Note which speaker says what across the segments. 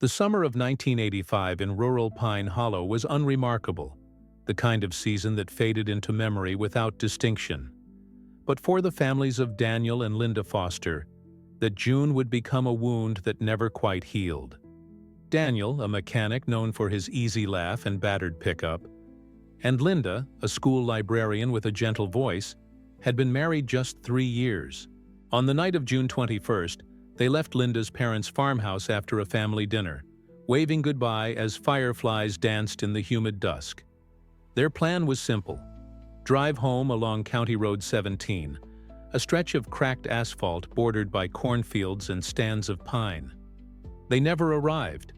Speaker 1: The summer of 1985 in rural Pine Hollow was unremarkable, the kind of season that faded into memory without distinction. But for the families of Daniel and Linda Foster, that June would become a wound that never quite healed. Daniel, a mechanic known for his easy laugh and battered pickup, and Linda, a school librarian with a gentle voice, had been married just 3 years. On the night of June 21st, they left Linda's parents' farmhouse after a family dinner, waving goodbye as fireflies danced in the humid dusk. Their plan was simple: drive home along County Road 17, a stretch of cracked asphalt bordered by cornfields and stands of pine. They never arrived.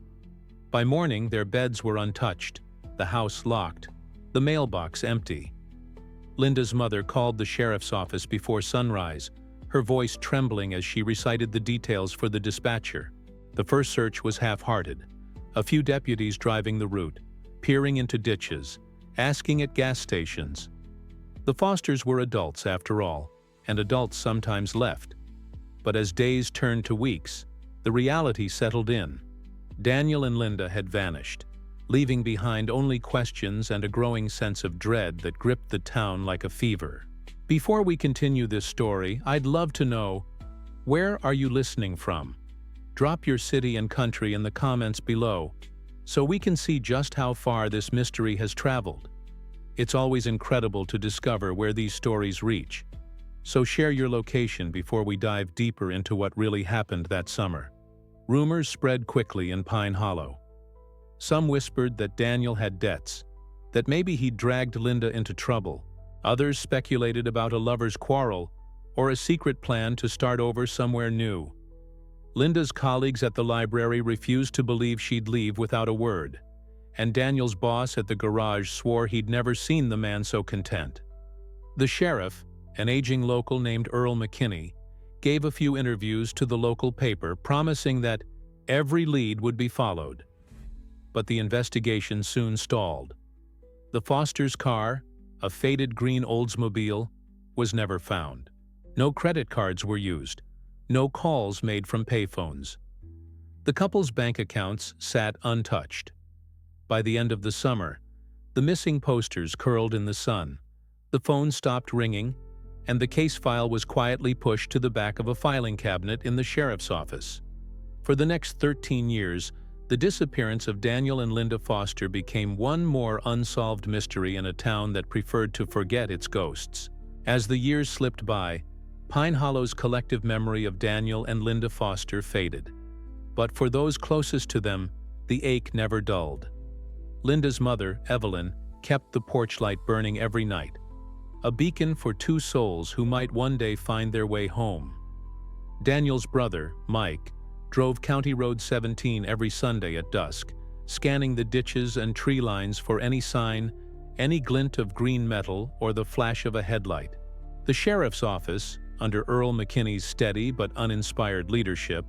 Speaker 1: By morning, their beds were untouched, the house locked, the mailbox empty. Linda's mother called the sheriff's office before sunrise, her voice trembling as she recited the details for the dispatcher. The first search was half-hearted. A few deputies driving the route, peering into ditches, asking at gas stations. The Fosters were adults after all, and adults sometimes left. But as days turned to weeks, the reality settled in. Daniel and Linda had vanished, leaving behind only questions and a growing sense of dread that gripped the town like a fever. Before we continue this story, I'd love to know, where are you listening from? Drop your city and country in the comments below, so we can see just how far this mystery has traveled. It's always incredible to discover where these stories reach. So share your location before we dive deeper into what really happened that summer. Rumors spread quickly in Pine Hollow. Some whispered that Daniel had debts, that maybe he'd dragged Linda into trouble. Others speculated about a lover's quarrel or a secret plan to start over somewhere new. Linda's colleagues at the library refused to believe she'd leave without a word, and Daniel's boss at the garage swore he'd never seen the man so content. The sheriff, an aging local named Earl McKinney, gave a few interviews to the local paper, promising that every lead would be followed. But the investigation soon stalled. The Foster's car, a faded green Oldsmobile, was never found. No credit cards were used, no calls made from payphones. The couple's bank accounts sat untouched. By the end of the summer, the missing posters curled in the sun, the phone stopped ringing, and the case file was quietly pushed to the back of a filing cabinet in the sheriff's office. For the next 13 years, the disappearance of Daniel and Linda Foster became one more unsolved mystery in a town that preferred to forget its ghosts. As the years slipped by, Pine Hollow's collective memory of Daniel and Linda Foster faded. But for those closest to them, the ache never dulled. Linda's mother, Evelyn, kept the porch light burning every night, a beacon for two souls who might one day find their way home. Daniel's brother, Mike, drove County Road 17 every Sunday at dusk, scanning the ditches and tree lines for any sign, any glint of green metal or the flash of a headlight. The sheriff's office, under Earl McKinney's steady but uninspired leadership,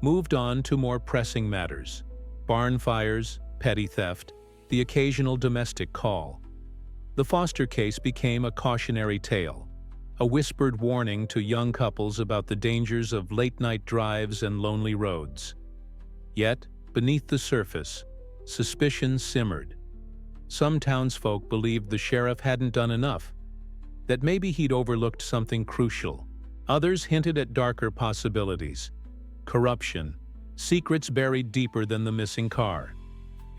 Speaker 1: moved on to more pressing matters: barn fires, petty theft, the occasional domestic call. The Foster case became a cautionary tale, a whispered warning to young couples about the dangers of late-night drives and lonely roads. Yet, beneath the surface, suspicion simmered. Some townsfolk believed the sheriff hadn't done enough, that maybe he'd overlooked something crucial. Others hinted at darker possibilities: corruption, secrets buried deeper than the missing car.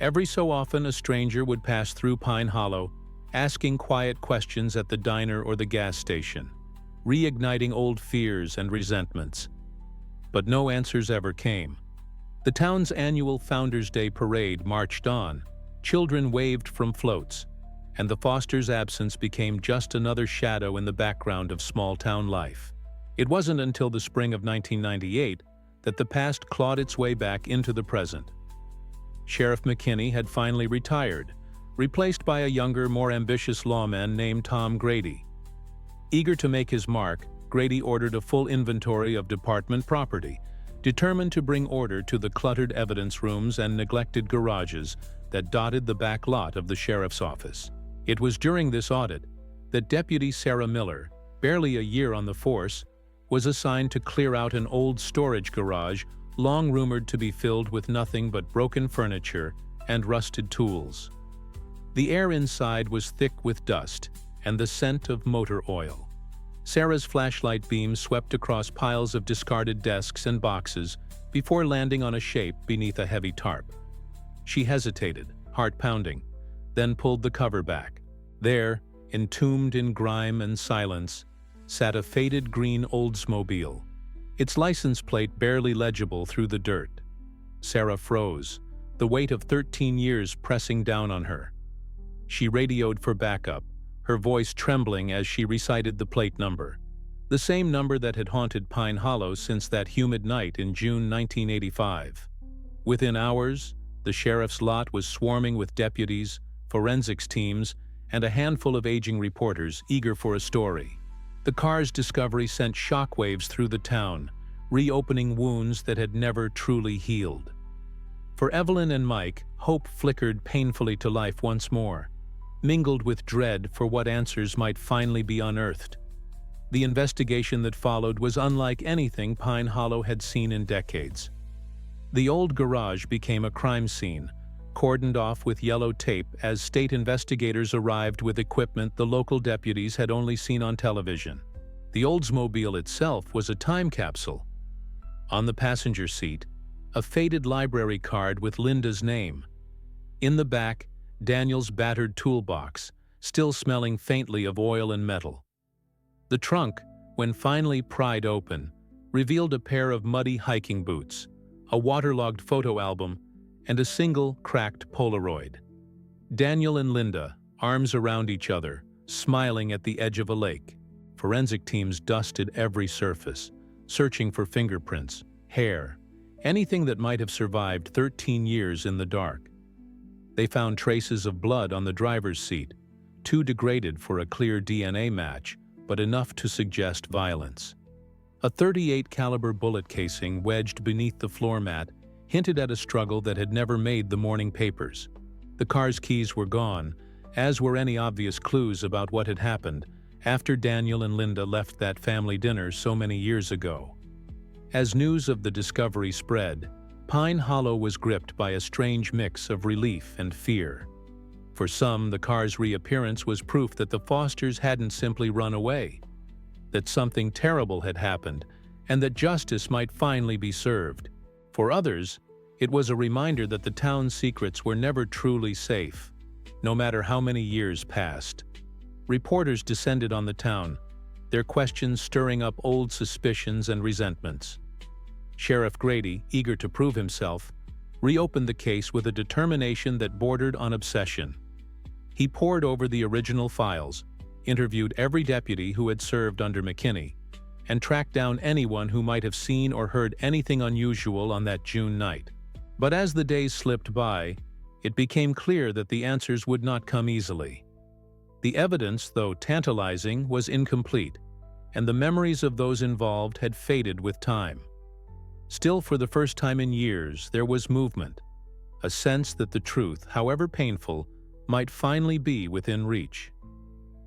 Speaker 1: Every so often, a stranger would pass through Pine Hollow, asking quiet questions at the diner or the gas station, reigniting old fears and resentments. But no answers ever came. The town's annual Founders' Day parade marched on, children waved from floats, and the Fosters' absence became just another shadow in the background of small-town life. It wasn't until the spring of 1998 that the past clawed its way back into the present. Sheriff McKinney had finally retired, replaced by a younger, more ambitious lawman named Tom Grady. Eager to make his mark, Grady ordered a full inventory of department property, determined to bring order to the cluttered evidence rooms and neglected garages that dotted the back lot of the sheriff's office. It was during this audit that Deputy Sarah Miller, barely a year on the force, was assigned to clear out an old storage garage long rumored to be filled with nothing but broken furniture and rusted tools. The air inside was thick with dust and the scent of motor oil. Sarah's flashlight beam swept across piles of discarded desks and boxes before landing on a shape beneath a heavy tarp. She hesitated, heart pounding, then pulled the cover back. There, entombed in grime and silence, sat a faded green Oldsmobile, its license plate barely legible through the dirt. Sarah froze, the weight of 13 years pressing down on her. She radioed for backup, her voice trembling as she recited the plate number, the same number that had haunted Pine Hollow since that humid night in June 1985. Within hours, the sheriff's lot was swarming with deputies, forensics teams, and a handful of aging reporters eager for a story. The car's discovery sent shockwaves through the town, reopening wounds that had never truly healed. For Evelyn and Mike, hope flickered painfully to life once more, mingled with dread for what answers might finally be unearthed. The investigation that followed was unlike anything Pine Hollow had seen in decades. The old garage became a crime scene, cordoned off with yellow tape as state investigators arrived with equipment the local deputies had only seen on television. The Oldsmobile itself was a time capsule. On the passenger seat, a faded library card with Linda's name. In the back, Daniel's battered toolbox, still smelling faintly of oil and metal. The trunk, when finally pried open, revealed a pair of muddy hiking boots, a waterlogged photo album, and a single cracked Polaroid. Daniel and Linda, arms around each other, smiling at the edge of a lake. Forensic teams dusted every surface, searching for fingerprints, hair, anything that might have survived 13 years in the dark. They found traces of blood on the driver's seat, too degraded for a clear DNA match, but enough to suggest violence. A .38 caliber bullet casing wedged beneath the floor mat hinted at a struggle that had never made the morning papers. The car's keys were gone, as were any obvious clues about what had happened after Daniel and Linda left that family dinner so many years ago. As news of the discovery spread, Pine Hollow was gripped by a strange mix of relief and fear. For some, the car's reappearance was proof that the Fosters hadn't simply run away, that something terrible had happened, and that justice might finally be served. For others, it was a reminder that the town's secrets were never truly safe, no matter how many years passed. Reporters descended on the town, their questions stirring up old suspicions and resentments. Sheriff Grady, eager to prove himself, reopened the case with a determination that bordered on obsession. He pored over the original files, interviewed every deputy who had served under McKinney, and tracked down anyone who might have seen or heard anything unusual on that June night. But as the days slipped by, it became clear that the answers would not come easily. The evidence, though tantalizing, was incomplete, and the memories of those involved had faded with time. Still, for the first time in years, there was movement, a sense that the truth, however painful, might finally be within reach.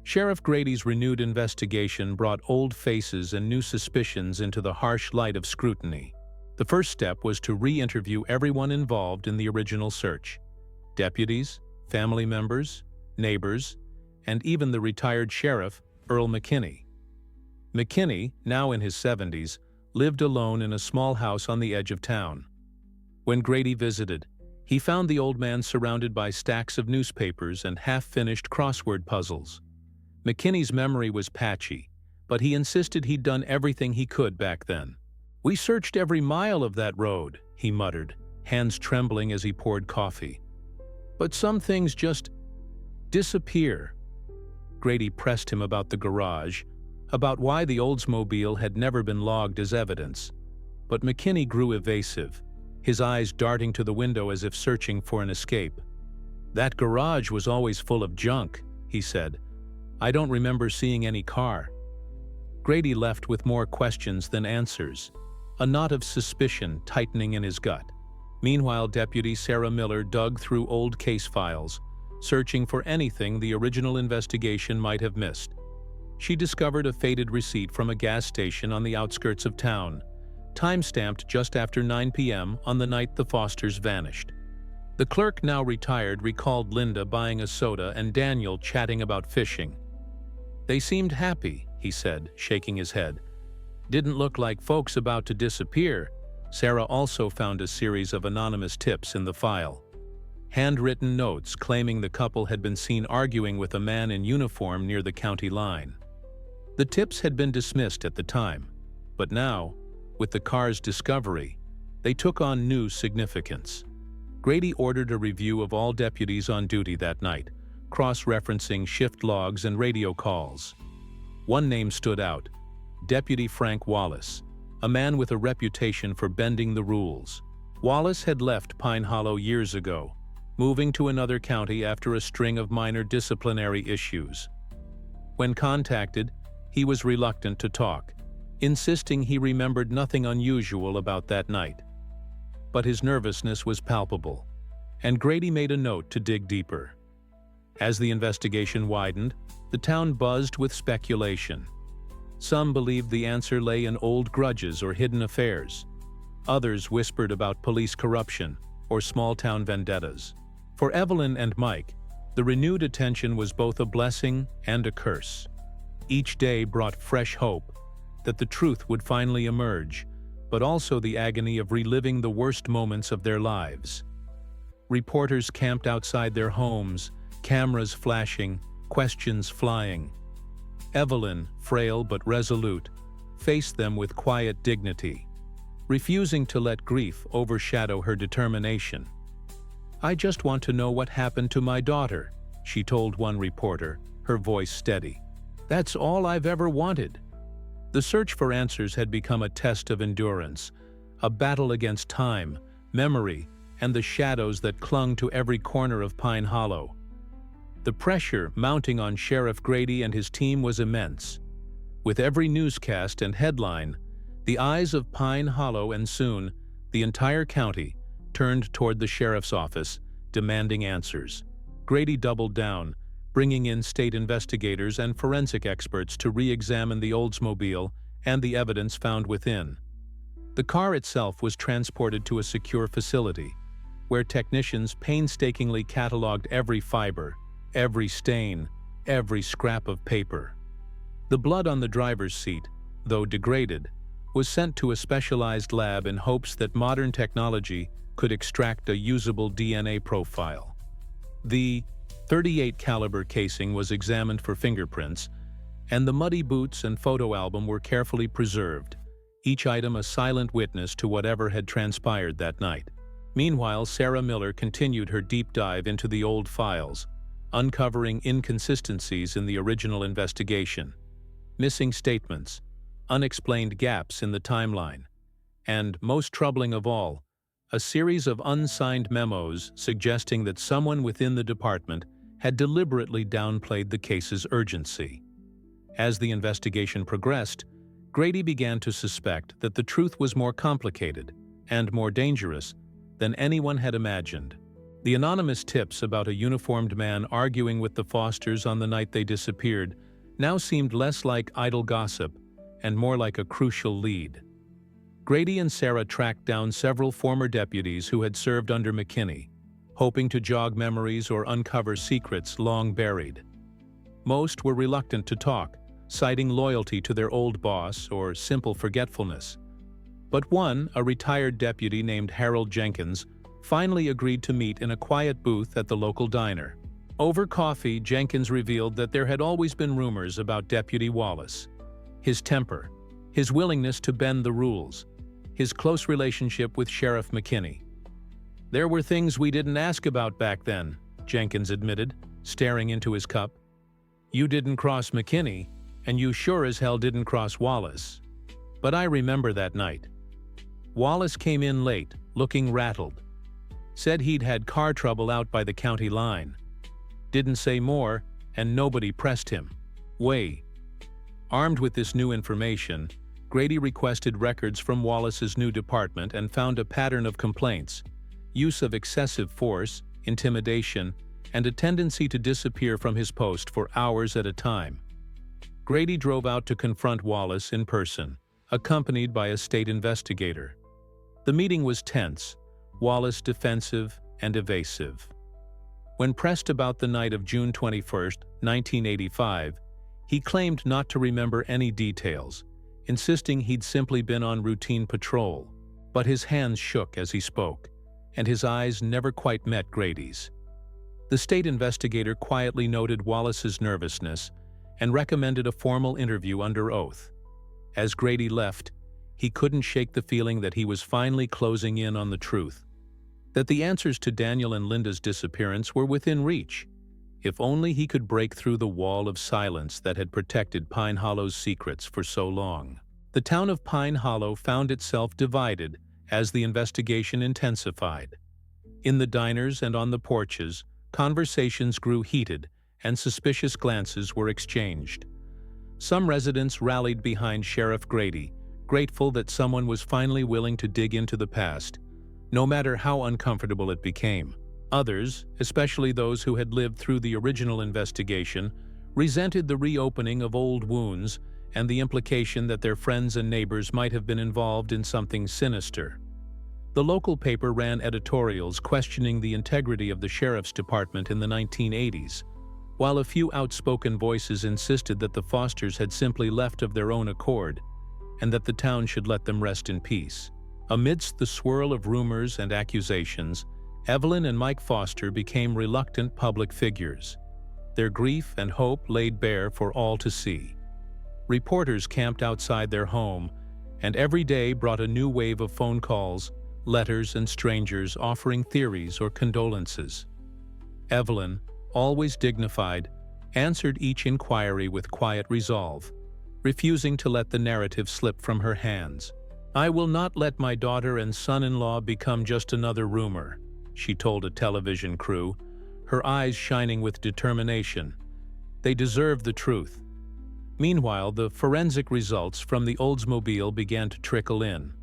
Speaker 1: Sheriff Grady's renewed investigation brought old faces and new suspicions into the harsh light of scrutiny. The first step was to re-interview everyone involved in the original search: deputies, family members, neighbors, and even the retired sheriff, Earl McKinney. McKinney, now in his 70s, lived alone in a small house on the edge of town. When Grady visited, he found the old man surrounded by stacks of newspapers and half-finished crossword puzzles. McKinney's memory was patchy, but he insisted he'd done everything he could back then. "We searched every mile of that road," he muttered, hands trembling as he poured coffee. "But some things just disappear." Grady pressed him about the garage, about why the Oldsmobile had never been logged as evidence. But McKinney grew evasive, his eyes darting to the window as if searching for an escape. "That garage was always full of junk," he said. "I don't remember seeing any car." Grady left with more questions than answers, a knot of suspicion tightening in his gut. Meanwhile, Deputy Sarah Miller dug through old case files, searching for anything the original investigation might have missed. She discovered a faded receipt from a gas station on the outskirts of town, time-stamped just after 9 p.m. on the night the Fosters vanished. The clerk, now retired, recalled Linda buying a soda and Daniel chatting about fishing. "They seemed happy," he said, shaking his head. "Didn't look like folks about to disappear." Sarah also found a series of anonymous tips in the file. Handwritten notes claiming the couple had been seen arguing with a man in uniform near the county line. The tips had been dismissed at the time, but now, with the car's discovery, they took on new significance. Grady ordered a review of all deputies on duty that night, cross-referencing shift logs and radio calls. One name stood out: Deputy Frank Wallace, a man with a reputation for bending the rules. Wallace had left Pine Hollow years ago, moving to another county after a string of minor disciplinary issues. When contacted, he was reluctant to talk, insisting he remembered nothing unusual about that night. But his nervousness was palpable, and Grady made a note to dig deeper. As the investigation widened, the town buzzed with speculation. Some believed the answer lay in old grudges or hidden affairs. Others whispered about police corruption or small-town vendettas. For Evelyn and Mike, the renewed attention was both a blessing and a curse. Each day brought fresh hope that the truth would finally emerge, but also the agony of reliving the worst moments of their lives. Reporters camped outside their homes, cameras flashing, questions flying. Evelyn, frail but resolute, faced them with quiet dignity, refusing to let grief overshadow her determination. "I just want to know what happened to my daughter," she told one reporter, her voice steady. "That's all I've ever wanted." The search for answers had become a test of endurance, a battle against time, memory, and the shadows that clung to every corner of Pine Hollow. The pressure mounting on Sheriff Grady and his team was immense. With every newscast and headline, the eyes of Pine Hollow and soon the entire county turned toward the sheriff's office, demanding answers. Grady doubled down, bringing in state investigators and forensic experts to re-examine the Oldsmobile and the evidence found within. The car itself was transported to a secure facility, where technicians painstakingly cataloged every fiber, every stain, every scrap of paper. The blood on the driver's seat, though degraded, was sent to a specialized lab in hopes that modern technology could extract a usable DNA profile. The .38 caliber casing was examined for fingerprints, and the muddy boots and photo album were carefully preserved, each item a silent witness to whatever had transpired that night. Meanwhile, Sarah Miller continued her deep dive into the old files, uncovering inconsistencies in the original investigation, missing statements, unexplained gaps in the timeline, and, most troubling of all, a series of unsigned memos suggesting that someone within the department had deliberately downplayed the case's urgency. As the investigation progressed, Grady began to suspect that the truth was more complicated and more dangerous than anyone had imagined. The anonymous tips about a uniformed man arguing with the Fosters on the night they disappeared now seemed less like idle gossip and more like a crucial lead. Grady and Sarah tracked down several former deputies who had served under McKinney, hoping to jog memories or uncover secrets long buried. Most were reluctant to talk, citing loyalty to their old boss or simple forgetfulness. But one, a retired deputy named Harold Jenkins, finally agreed to meet in a quiet booth at the local diner. Over coffee, Jenkins revealed that there had always been rumors about Deputy Wallace. His temper, his willingness to bend the rules, his close relationship with Sheriff McKinney. "There were things we didn't ask about back then," Jenkins admitted, staring into his cup. "You didn't cross McKinney, and you sure as hell didn't cross Wallace. But I remember that night. Wallace came in late, looking rattled. Said he'd had car trouble out by the county line. Didn't say more, and nobody pressed him. Way." Armed with this new information, Grady requested records from Wallace's new department and found a pattern of complaints, use of excessive force, intimidation, and a tendency to disappear from his post for hours at a time. Grady drove out to confront Wallace in person, accompanied by a state investigator. The meeting was tense, Wallace defensive and evasive. When pressed about the night of June 21, 1985, he claimed not to remember any details, insisting he'd simply been on routine patrol, but his hands shook as he spoke, and his eyes never quite met Grady's. The state investigator quietly noted Wallace's nervousness and recommended a formal interview under oath. As Grady left, he couldn't shake the feeling that he was finally closing in on the truth, that the answers to Daniel and Linda's disappearance were within reach. If only he could break through the wall of silence that had protected Pine Hollow's secrets for so long. The town of Pine Hollow found itself divided as the investigation intensified. In the diners and on the porches, conversations grew heated and suspicious glances were exchanged. Some residents rallied behind Sheriff Grady, grateful that someone was finally willing to dig into the past, no matter how uncomfortable it became. Others, especially those who had lived through the original investigation, resented the reopening of old wounds and the implication that their friends and neighbors might have been involved in something sinister. The local paper ran editorials questioning the integrity of the sheriff's department in the 1980s, while a few outspoken voices insisted that the Fosters had simply left of their own accord and that the town should let them rest in peace. Amidst the swirl of rumors and accusations, Evelyn and Mike Foster became reluctant public figures, their grief and hope laid bare for all to see. Reporters camped outside their home, and every day brought a new wave of phone calls, letters, and strangers offering theories or condolences. Evelyn, always dignified, answered each inquiry with quiet resolve, refusing to let the narrative slip from her hands. "I will not let my daughter and son-in-law become just another rumor," she told a television crew, her eyes shining with determination. "They deserve the truth." Meanwhile, the forensic results from the Oldsmobile began to trickle in.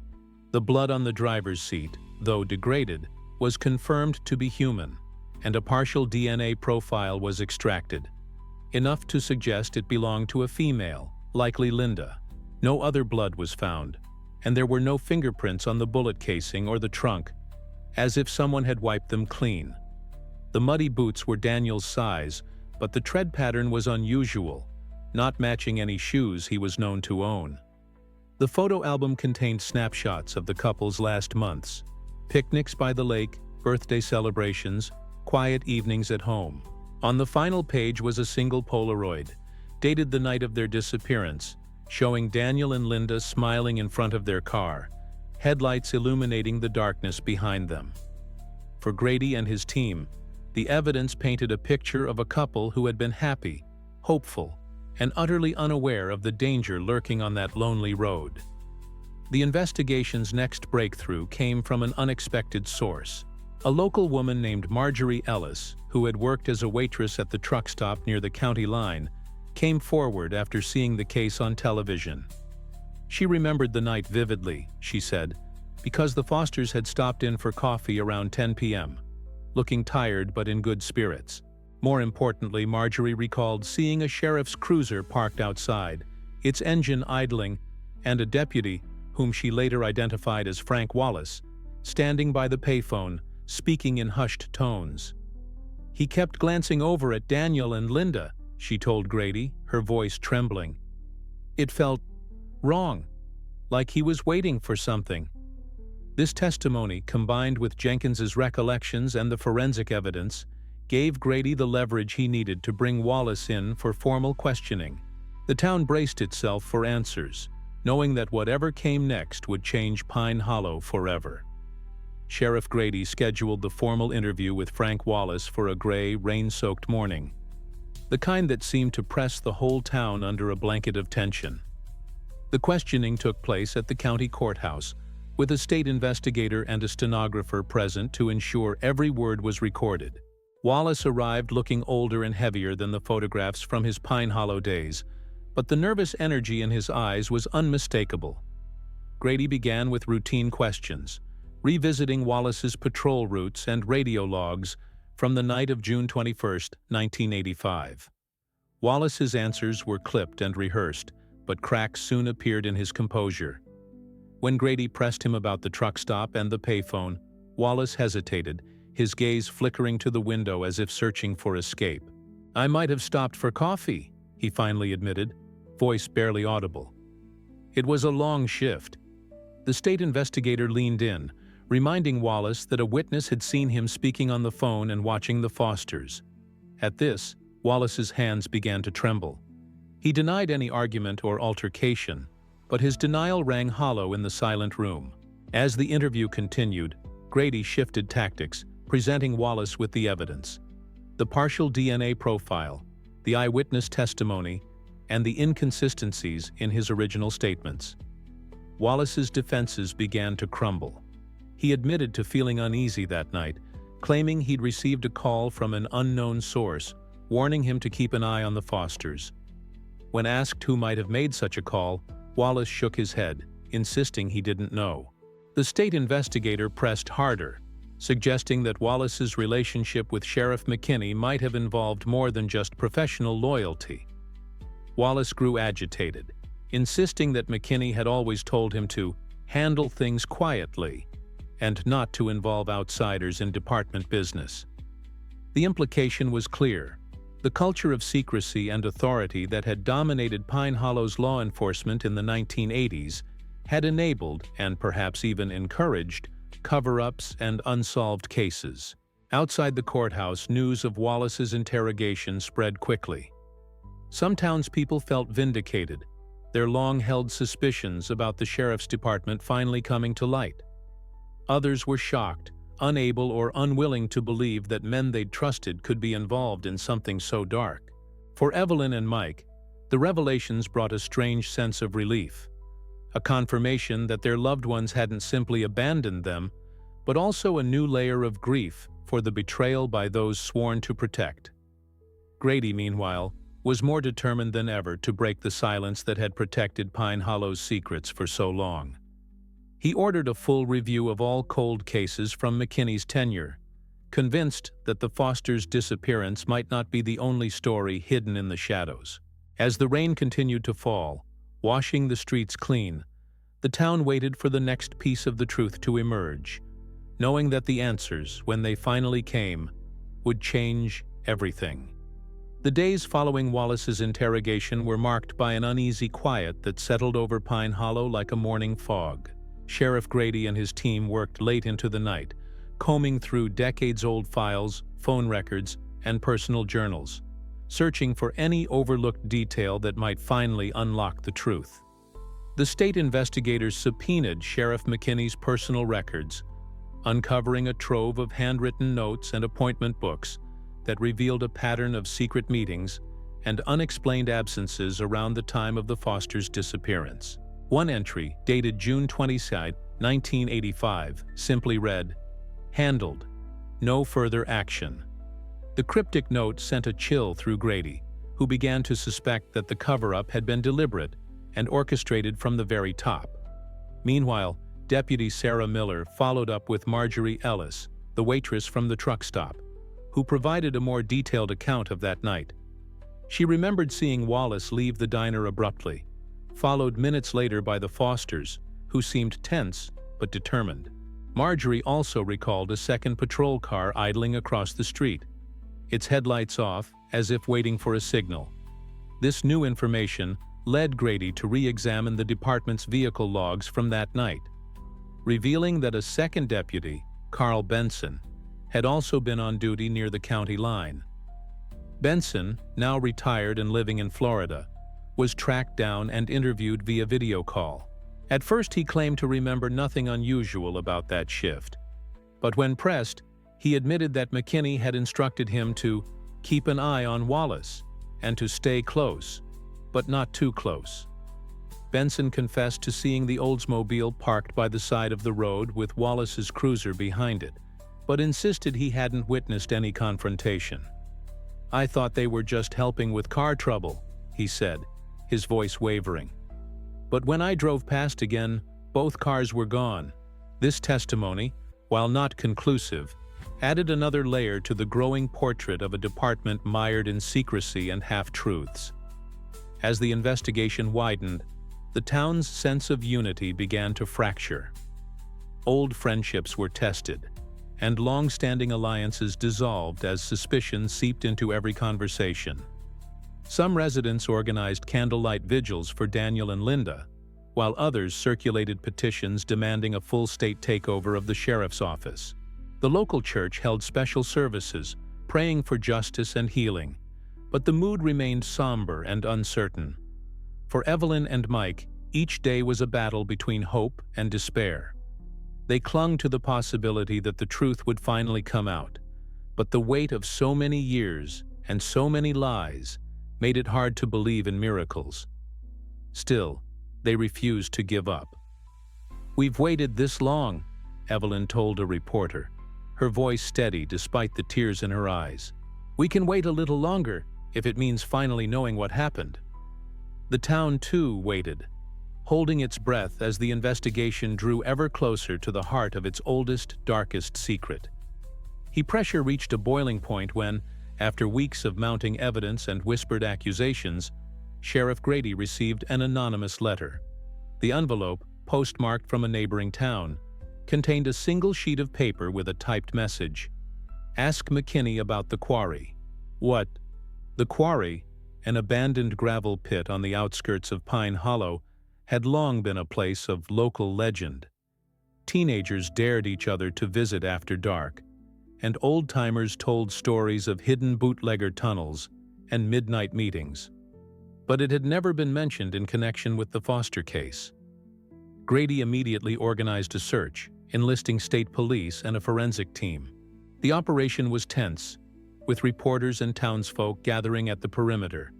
Speaker 1: The blood on the driver's seat, though degraded, was confirmed to be human, and a partial DNA profile was extracted, enough to suggest it belonged to a female, likely Linda. No other blood was found, and there were no fingerprints on the bullet casing or the trunk, as if someone had wiped them clean. The muddy boots were Daniel's size, but the tread pattern was unusual, not matching any shoes he was known to own. The photo album contained snapshots of the couple's last months: picnics by the lake, birthday celebrations, quiet evenings at home. On the final page was a single Polaroid, dated the night of their disappearance, showing Daniel and Linda smiling in front of their car, headlights illuminating the darkness behind them. For Grady and his team, the evidence painted a picture of a couple who had been happy, hopeful, and utterly unaware of the danger lurking on that lonely road. The investigation's next breakthrough came from an unexpected source. A local woman named Marjorie Ellis, who had worked as a waitress at the truck stop near the county line, came forward after seeing the case on television. She remembered the night vividly, she said, because the Fosters had stopped in for coffee around 10 p.m., looking tired but in good spirits. More importantly, Marjorie recalled seeing a sheriff's cruiser parked outside, its engine idling, and a deputy, whom she later identified as Frank Wallace, standing by the payphone, speaking in hushed tones. "He kept glancing over at Daniel and Linda," she told Grady, her voice trembling. "It felt wrong, like he was waiting for something." This testimony, combined with Jenkins's recollections and the forensic evidence, gave Grady the leverage he needed to bring Wallace in for formal questioning. The town braced itself for answers, knowing that whatever came next would change Pine Hollow forever. Sheriff Grady scheduled the formal interview with Frank Wallace for a gray, rain-soaked morning, the kind that seemed to press the whole town under a blanket of tension. The questioning took place at the county courthouse, with a state investigator and a stenographer present to ensure every word was recorded. Wallace arrived looking older and heavier than the photographs from his Pine Hollow days, but the nervous energy in his eyes was unmistakable. Grady began with routine questions, revisiting Wallace's patrol routes and radio logs from the night of June 21, 1985. Wallace's answers were clipped and rehearsed, but cracks soon appeared in his composure. When Grady pressed him about the truck stop and the payphone, Wallace hesitated, his gaze flickering to the window as if searching for escape. "I might have stopped for coffee," he finally admitted, voice barely audible. It was a long shift. The state investigator leaned in, reminding Wallace that a witness had seen him speaking on the phone and watching the Fosters. At this, Wallace's hands began to tremble. He denied any argument or altercation, but his denial rang hollow in the silent room. As the interview continued, Grady shifted tactics, presenting Wallace with the evidence. The partial DNA profile, the eyewitness testimony, and the inconsistencies in his original statements. Wallace's defenses began to crumble. He admitted to feeling uneasy that night, claiming he'd received a call from an unknown source, warning him to keep an eye on the Fosters. When asked who might have made such a call, Wallace shook his head, insisting he didn't know. The state investigator pressed harder, suggesting that Wallace's relationship with Sheriff McKinney might have involved more than just professional loyalty. Wallace grew agitated, insisting that McKinney had always told him to handle things quietly and not to involve outsiders in department business. The implication was clear. The culture of secrecy and authority that had dominated Pine Hollow's law enforcement in the 1980s had enabled, and perhaps even encouraged, cover-ups and unsolved cases. Outside the courthouse, news of Wallace's interrogation spread quickly. Some townspeople felt vindicated, their long-held suspicions about the sheriff's department finally coming to light. Others were shocked, unable or unwilling to believe that men they'd trusted could be involved in something so dark. For Evelyn and Mike, the revelations brought a strange sense of relief, a confirmation that their loved ones hadn't simply abandoned them, but also a new layer of grief for the betrayal by those sworn to protect. Grady, meanwhile, was more determined than ever to break the silence that had protected Pine Hollow's secrets for so long. He ordered a full review of all cold cases from McKinney's tenure, convinced that the Fosters' disappearance might not be the only story hidden in the shadows. As the rain continued to fall, washing the streets clean, the town waited for the next piece of the truth to emerge, knowing that the answers, when they finally came, would change everything. The days following Wallace's interrogation were marked by an uneasy quiet that settled over Pine Hollow like a morning fog. Sheriff Grady and his team worked late into the night, combing through decades-old files, phone records, and personal journals, searching for any overlooked detail that might finally unlock the truth. The state investigators subpoenaed Sheriff McKinney's personal records, uncovering a trove of handwritten notes and appointment books that revealed a pattern of secret meetings and unexplained absences around the time of the Fosters' disappearance. One entry, dated June 22, 1985, simply read, "Handled. No further action." The cryptic note sent a chill through Grady, who began to suspect that the cover-up had been deliberate and orchestrated from the very top. Meanwhile, Deputy Sarah Miller followed up with Marjorie Ellis, the waitress from the truck stop, who provided a more detailed account of that night. She remembered seeing Wallace leave the diner abruptly, followed minutes later by the Fosters, who seemed tense but determined. Marjorie also recalled a second patrol car idling across the street, its headlights off, as if waiting for a signal. This new information led Grady to re-examine the department's vehicle logs from that night, revealing that a second deputy, Carl Benson, had also been on duty near the county line. Benson, now retired and living in Florida, was tracked down and interviewed via video call. At first, he claimed to remember nothing unusual about that shift. But when pressed, he admitted that McKinney had instructed him to keep an eye on Wallace and to stay close, but not too close. Benson confessed to seeing the Oldsmobile parked by the side of the road with Wallace's cruiser behind it, but insisted he hadn't witnessed any confrontation. "I thought they were just helping with car trouble," he said, his voice wavering. "But when I drove past again, both cars were gone." This testimony, while not conclusive, added another layer to the growing portrait of a department mired in secrecy and half-truths. As the investigation widened, the town's sense of unity began to fracture. Old friendships were tested, and long-standing alliances dissolved as suspicion seeped into every conversation. Some residents organized candlelight vigils for Daniel and Linda, while others circulated petitions demanding a full state takeover of the sheriff's office. The local church held special services, praying for justice and healing, but the mood remained somber and uncertain. For Evelyn and Mike, each day was a battle between hope and despair. They clung to the possibility that the truth would finally come out, but the weight of so many years and so many lies made it hard to believe in miracles. Still, they refused to give up. "We've waited this long," Evelyn told a reporter, her voice steady despite the tears in her eyes. "We can wait a little longer if it means finally knowing what happened." The town, too, waited, holding its breath as the investigation drew ever closer to the heart of its oldest, darkest secret. Pressure reached a boiling point when, after weeks of mounting evidence and whispered accusations, Sheriff Grady received an anonymous letter. The envelope, postmarked from a neighboring town, contained a single sheet of paper with a typed message. "Ask McKinney about the quarry." What? The quarry, an abandoned gravel pit on the outskirts of Pine Hollow, had long been a place of local legend. Teenagers dared each other to visit after dark, and old-timers told stories of hidden bootlegger tunnels and midnight meetings. But it had never been mentioned in connection with the Foster case. Grady immediately organized a search, enlisting state police and a forensic team. The operation was tense, with reporters and townsfolk gathering at the perimeter,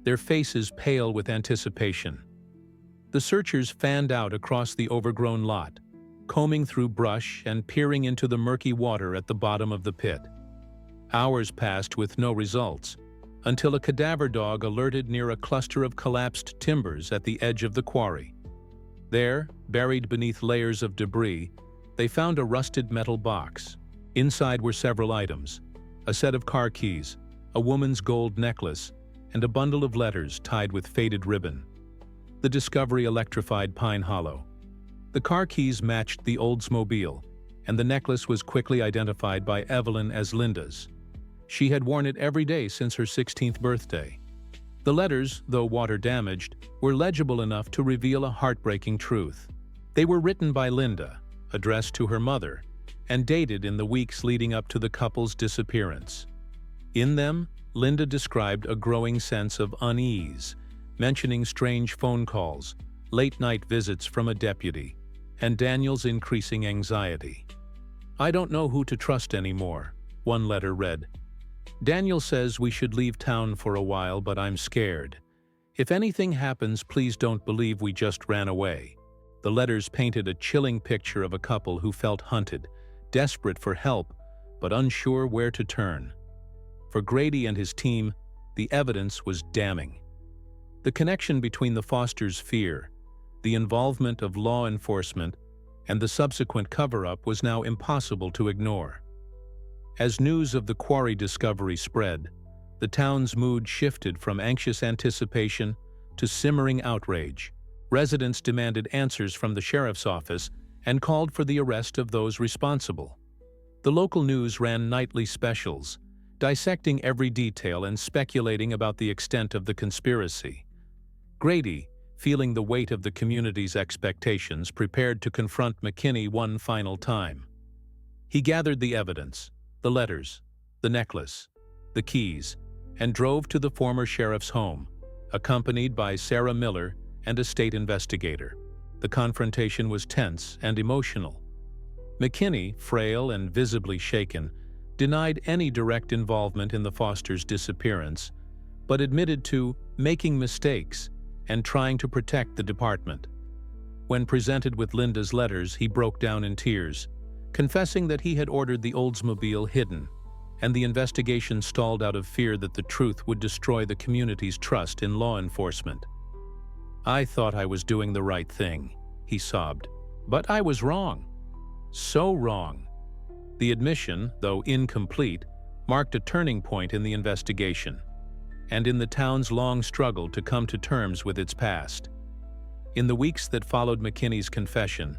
Speaker 1: their faces pale with anticipation. The searchers fanned out across the overgrown lot, combing through brush and peering into the murky water at the bottom of the pit. Hours passed with no results, until a cadaver dog alerted near a cluster of collapsed timbers at the edge of the quarry. There, buried beneath layers of debris, they found a rusted metal box. Inside were several items: a set of car keys, a woman's gold necklace, and a bundle of letters tied with faded ribbon. The discovery electrified Pine Hollow. The car keys matched the Oldsmobile, and the necklace was quickly identified by Evelyn as Linda's. She had worn it every day since her 16th birthday. The letters, though water-damaged, were legible enough to reveal a heartbreaking truth. They were written by Linda, addressed to her mother, and dated in the weeks leading up to the couple's disappearance. In them, Linda described a growing sense of unease, mentioning strange phone calls, late-night visits from a deputy, and Daniel's increasing anxiety. "I don't know who to trust anymore," one letter read. "Daniel says we should leave town for a while, but I'm scared. If anything happens, please don't believe we just ran away." The letters painted a chilling picture of a couple who felt hunted, desperate for help, but unsure where to turn. For Grady and his team, the evidence was damning. The connection between the Fosters' fear, the involvement of law enforcement, and the subsequent cover-up was now impossible to ignore. As news of the quarry discovery spread, the town's mood shifted from anxious anticipation to simmering outrage. Residents demanded answers from the sheriff's office and called for the arrest of those responsible. The local news ran nightly specials, dissecting every detail and speculating about the extent of the conspiracy. Grady, feeling the weight of the community's expectations, prepared to confront McKinney one final time. He gathered the evidence, the letters, the necklace, the keys, and drove to the former sheriff's home, accompanied by Sarah Miller and a state investigator. The confrontation was tense and emotional. McKinney, frail and visibly shaken, denied any direct involvement in the Fosters' disappearance, but admitted to making mistakes and trying to protect the department. When presented with Linda's letters, he broke down in tears, confessing that he had ordered the Oldsmobile hidden, and the investigation stalled out of fear that the truth would destroy the community's trust in law enforcement. "I thought I was doing the right thing," he sobbed. "But I was wrong. So wrong." The admission, though incomplete, marked a turning point in the investigation. and in the town's long struggle to come to terms with its past. In the weeks that followed McKinney's confession,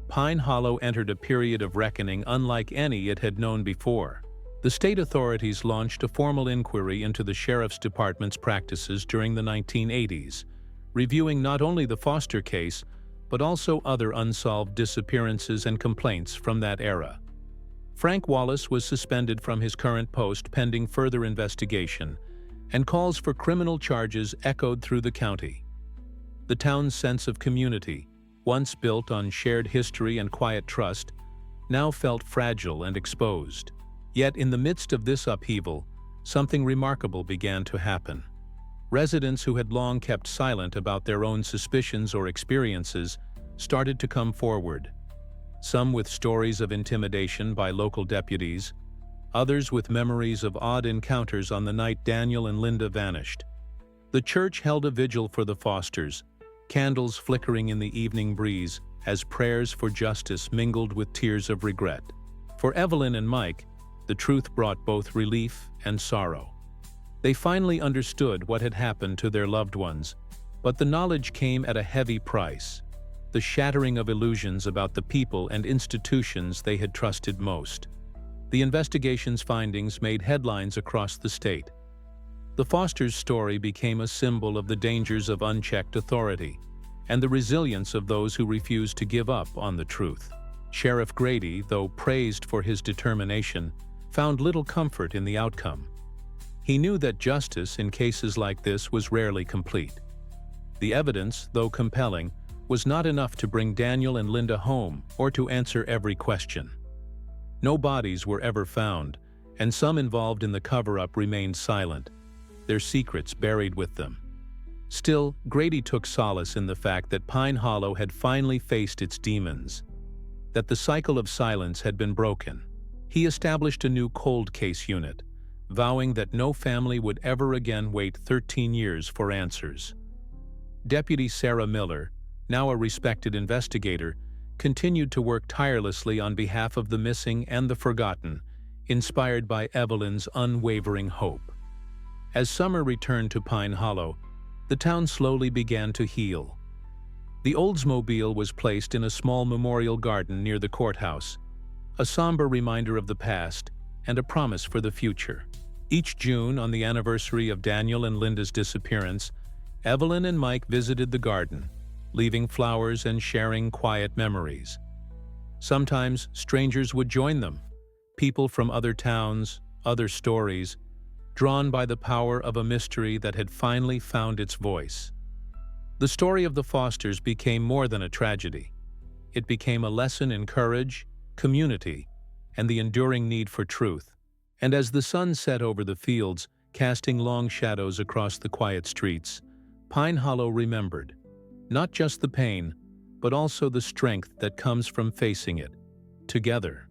Speaker 1: Pine Hollow entered a period of reckoning unlike any it had known before. The state authorities launched a formal inquiry into the sheriff's department's practices during the 1980s, reviewing not only the Foster case, but also other unsolved disappearances and complaints from that era. Frank Wallace was suspended from his current post pending further investigation, and calls for criminal charges echoed through the county. The town's sense of community, once built on shared history and quiet trust, now felt fragile and exposed. Yet in the midst of this upheaval, something remarkable began to happen. Residents who had long kept silent about their own suspicions or experiences started to come forward. Some with stories of intimidation by local deputies, others with memories of odd encounters on the night Daniel and Linda vanished. The church held a vigil for the Fosters, candles flickering in the evening breeze as prayers for justice mingled with tears of regret. For Evelyn and Mike, the truth brought both relief and sorrow. They finally understood what had happened to their loved ones, but the knowledge came at a heavy price: the shattering of illusions about the people and institutions they had trusted most. The investigation's findings made headlines across the state. The Fosters' story became a symbol of the dangers of unchecked authority and the resilience of those who refused to give up on the truth. Sheriff Grady, though praised for his determination, found little comfort in the outcome. He knew that justice in cases like this was rarely complete. The evidence, though compelling, was not enough to bring Daniel and Linda home or to answer every question. No bodies were ever found, and some involved in the cover-up remained silent, their secrets buried with them. Still, Grady took solace in the fact that Pine Hollow had finally faced its demons, that the cycle of silence had been broken. He established a new cold case unit, vowing that no family would ever again wait 13 years for answers. Deputy Sarah Miller, now a respected investigator, continued to work tirelessly on behalf of the missing and the forgotten, inspired by Evelyn's unwavering hope. As summer returned to Pine Hollow, the town slowly began to heal. The Oldsmobile was placed in a small memorial garden near the courthouse, a somber reminder of the past and a promise for the future. Each June, on the anniversary of Daniel and Linda's disappearance, Evelyn and Mike visited the garden, leaving flowers and sharing quiet memories. Sometimes strangers would join them, people from other towns, other stories, drawn by the power of a mystery that had finally found its voice. The story of the Fosters became more than a tragedy. It became a lesson in courage, community, and the enduring need for truth. And as the sun set over the fields, casting long shadows across the quiet streets, Pine Hollow remembered, not just the pain, but also the strength that comes from facing it together.